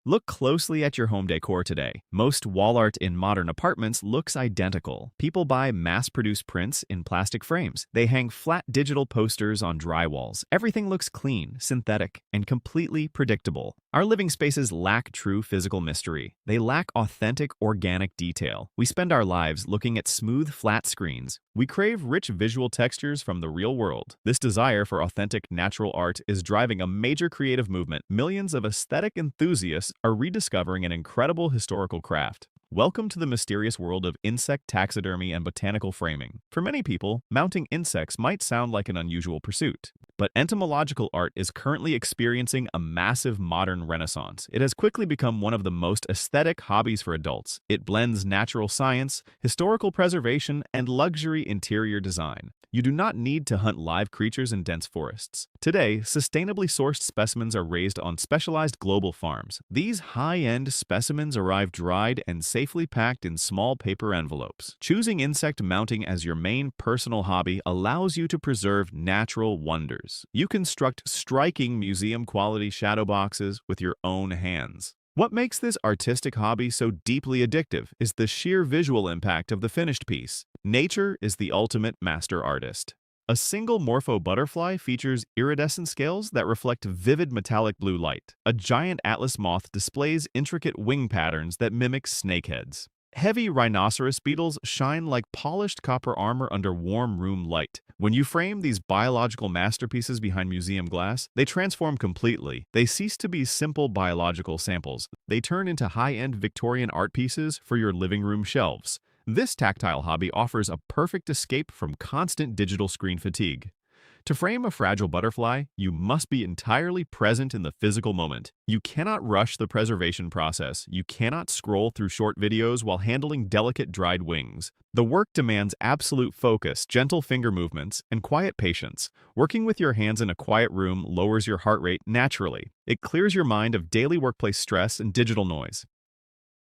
Look closely at your home decor today. Most wall art in modern apartments looks identical. People buy mass-produced prints in plastic frames. They hang flat digital posters on drywalls. Everything looks clean, synthetic, and completely predictable. Our living spaces lack true physical mystery. They lack authentic, organic detail. We spend our lives looking at smooth, flat screens. We crave rich visual textures from the real world. This desire for authentic, natural art is driving a major creative movement. Millions of aesthetic enthusiasts are rediscovering an incredible historical craft. Welcome to the mysterious world of insect taxidermy and botanical framing. For many people, mounting insects might sound like an unusual pursuit. But entomological art is currently experiencing a massive modern renaissance. It has quickly become one of the most aesthetic hobbies for adults. It blends natural science, historical preservation, and luxury interior design. You do not need to hunt live creatures in dense forests. Today, sustainably sourced specimens are raised on specialized global farms. These high-end specimens arrive dried and safely packed in small paper envelopes. Choosing insect mounting as your main personal hobby allows you to preserve natural wonders. You construct striking museum-quality shadow boxes with your own hands. What makes this artistic hobby so deeply addictive is the sheer visual impact of the finished piece. Nature is the ultimate master artist. A single morpho butterfly features iridescent scales that reflect vivid metallic blue light. A giant atlas moth displays intricate wing patterns that mimic snakeheads. Heavy rhinoceros beetles shine like polished copper armor under warm room light. When you frame these biological masterpieces behind museum glass, they transform completely. They cease to be simple biological samples. They turn into high-end Victorian art pieces for your living room shelves. This tactile hobby offers a perfect escape from constant digital screen fatigue. To frame a fragile butterfly, you must be entirely present in the physical moment. You cannot rush the preservation process. You cannot scroll through short videos while handling delicate dried wings. The work demands absolute focus, gentle finger movements, and quiet patience. Working with your hands in a quiet room lowers your heart rate naturally. It clears your mind of daily workplace stress and digital noise.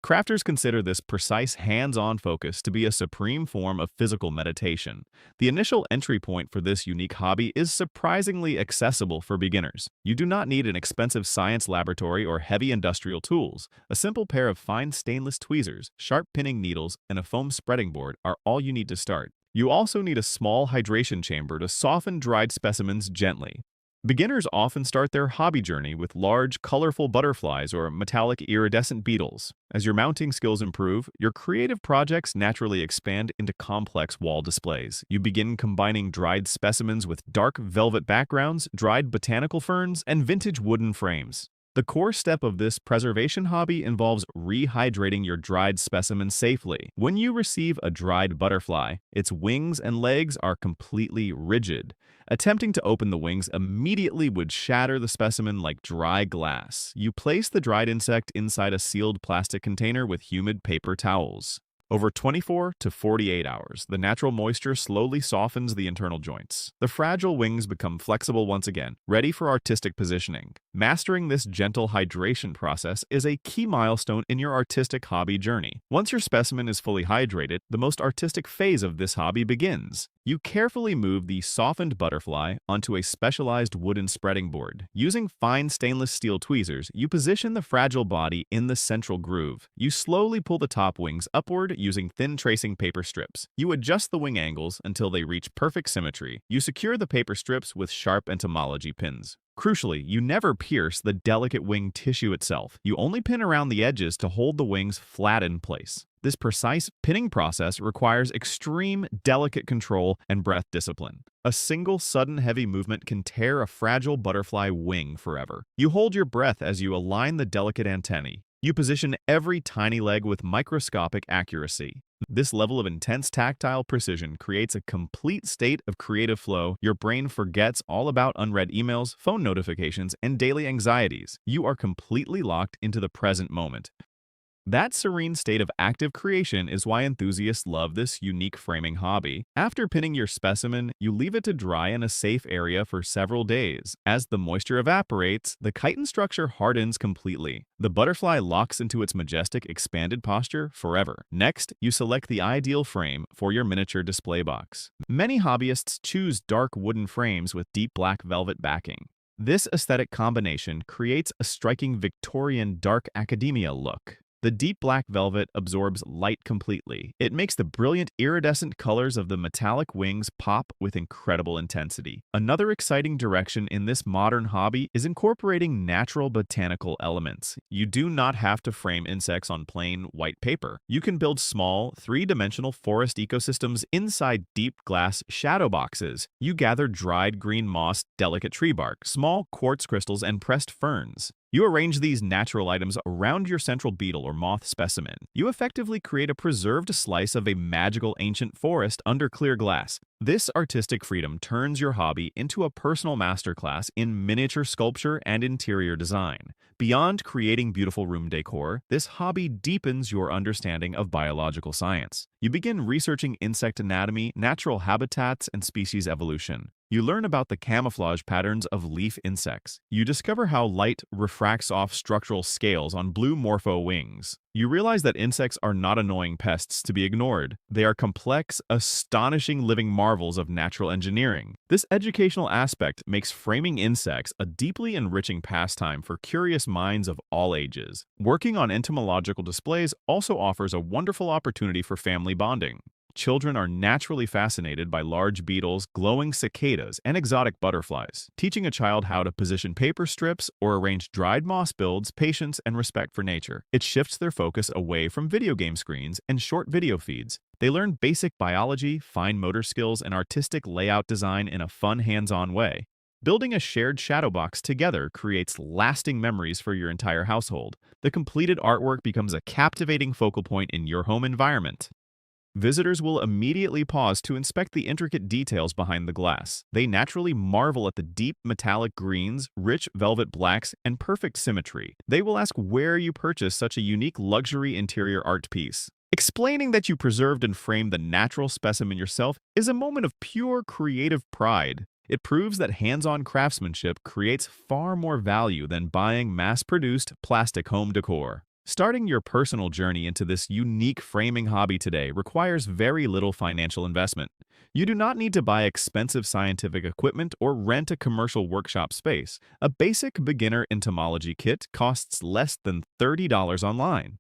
Crafters consider this precise hands-on focus to be a supreme form of physical meditation. The initial entry point for this unique hobby is surprisingly accessible for beginners. You do not need an expensive science laboratory or heavy industrial tools. A simple pair of fine stainless tweezers, sharp pinning needles, and a foam spreading board are all you need to start. You also need a small hydration chamber to soften dried specimens gently. Beginners often start their hobby journey with large, colorful butterflies or metallic iridescent beetles. As your mounting skills improve, your creative projects naturally expand into complex wall displays. You begin combining dried specimens with dark velvet backgrounds, dried botanical ferns, and vintage wooden frames. The core step of this preservation hobby involves rehydrating your dried specimen safely. When you receive a dried butterfly, its wings and legs are completely rigid. Attempting to open the wings immediately would shatter the specimen like dry glass. You place the dried insect inside a sealed plastic container with humid paper towels. Over 24 to 48 hours, the natural moisture slowly softens the internal joints. The fragile wings become flexible once again, ready for artistic positioning. Mastering this gentle hydration process is a key milestone in your artistic hobby journey. Once your specimen is fully hydrated, the most artistic phase of this hobby begins. You carefully move the softened butterfly onto a specialized wooden spreading board. Using fine stainless steel tweezers, you position the fragile body in the central groove. You slowly pull the top wings upward using thin tracing paper strips. You adjust the wing angles until they reach perfect symmetry. You secure the paper strips with sharp entomology pins. Crucially, you never pierce the delicate wing tissue itself. You only pin around the edges to hold the wings flat in place. This precise pinning process requires extreme, delicate control and breath discipline. A single sudden heavy movement can tear a fragile butterfly wing forever. You hold your breath as you align the delicate antennae. You position every tiny leg with microscopic accuracy. This level of intense tactile precision creates a complete state of creative flow. Your brain forgets all about unread emails, phone notifications, and daily anxieties. You are completely locked into the present moment. That serene state of active creation is why enthusiasts love this unique framing hobby. After pinning your specimen, you leave it to dry in a safe area for several days. As the moisture evaporates, the chitin structure hardens completely. The butterfly locks into its majestic, expanded posture forever. Next, you select the ideal frame for your miniature display box. Many hobbyists choose dark wooden frames with deep black velvet backing. This aesthetic combination creates a striking Victorian dark academia look. The deep black velvet absorbs light completely. It makes the brilliant iridescent colors of the metallic wings pop with incredible intensity. Another exciting direction in this modern hobby is incorporating natural botanical elements. You do not have to frame insects on plain white paper. You can build small, three-dimensional forest ecosystems inside deep glass shadow boxes. You gather dried green moss, delicate tree bark, small quartz crystals, and pressed ferns. You arrange these natural items around your central beetle or moth specimen. You effectively create a preserved slice of a magical ancient forest under clear glass. This artistic freedom turns your hobby into a personal masterclass in miniature sculpture and interior design. Beyond creating beautiful room decor, this hobby deepens your understanding of biological science. You begin researching insect anatomy, natural habitats, and species evolution. You learn about the camouflage patterns of leaf insects. You discover how light refracts off structural scales on blue morpho wings. You realize that insects are not annoying pests to be ignored. They are complex, astonishing living marvels of natural engineering. This educational aspect makes framing insects a deeply enriching pastime for curious minds of all ages. Working on entomological displays also offers a wonderful opportunity for family bonding. Children are naturally fascinated by large beetles, glowing cicadas, and exotic butterflies. Teaching a child how to position paper strips or arrange dried moss builds patience and respect for nature. It shifts their focus away from video game screens and short video feeds. They learn basic biology, fine motor skills, and artistic layout design in a fun, hands-on way. Building a shared shadow box together creates lasting memories for your entire household. The completed artwork becomes a captivating focal point in your home environment. Visitors will immediately pause to inspect the intricate details behind the glass. They naturally marvel at the deep metallic greens, rich velvet blacks, and perfect symmetry. They will ask where you purchased such a unique luxury interior art piece. Explaining that you preserved and framed the natural specimen yourself is a moment of pure creative pride. It proves that hands-on craftsmanship creates far more value than buying mass-produced plastic home decor. Starting your personal journey into this unique framing hobby today requires very little financial investment. You do not need to buy expensive scientific equipment or rent a commercial workshop space. A basic beginner entomology kit costs less than $30 online.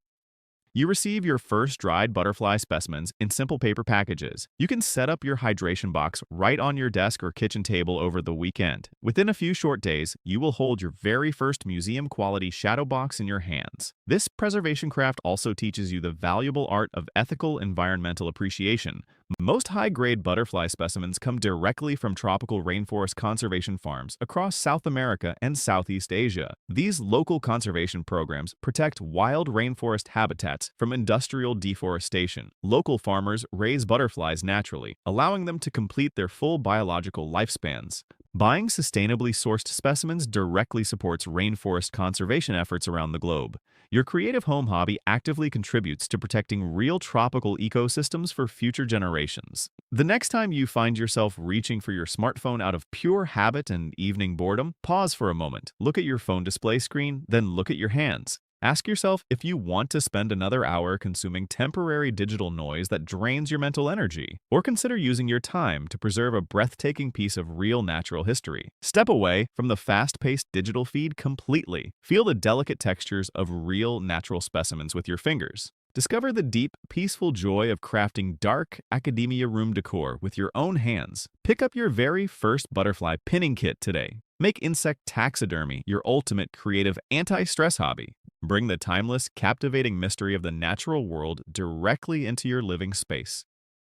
You receive your first dried butterfly specimens in simple paper packages. You can set up your hydration box right on your desk or kitchen table over the weekend. Within a few short days, you will hold your very first museum-quality shadow box in your hands. This preservation craft also teaches you the valuable art of ethical environmental appreciation. Most high-grade butterfly specimens come directly from tropical rainforest conservation farms across South America and Southeast Asia. These local conservation programs protect wild rainforest habitats from industrial deforestation. Local farmers raise butterflies naturally, allowing them to complete their full biological lifespans. Buying sustainably sourced specimens directly supports rainforest conservation efforts around the globe. Your creative home hobby actively contributes to protecting real tropical ecosystems for future generations. The next time you find yourself reaching for your smartphone out of pure habit and evening boredom, pause for a moment, look at your phone display screen, then look at your hands. Ask yourself if you want to spend another hour consuming temporary digital noise that drains your mental energy, or consider using your time to preserve a breathtaking piece of real natural history. Step away from the fast-paced digital feed completely. Feel the delicate textures of real natural specimens with your fingers. Discover the deep, peaceful joy of crafting dark academia room decor with your own hands. Pick up your very first butterfly pinning kit today. Make insect taxidermy your ultimate creative anti-stress hobby. Bring the timeless, captivating mystery of the natural world directly into your living space.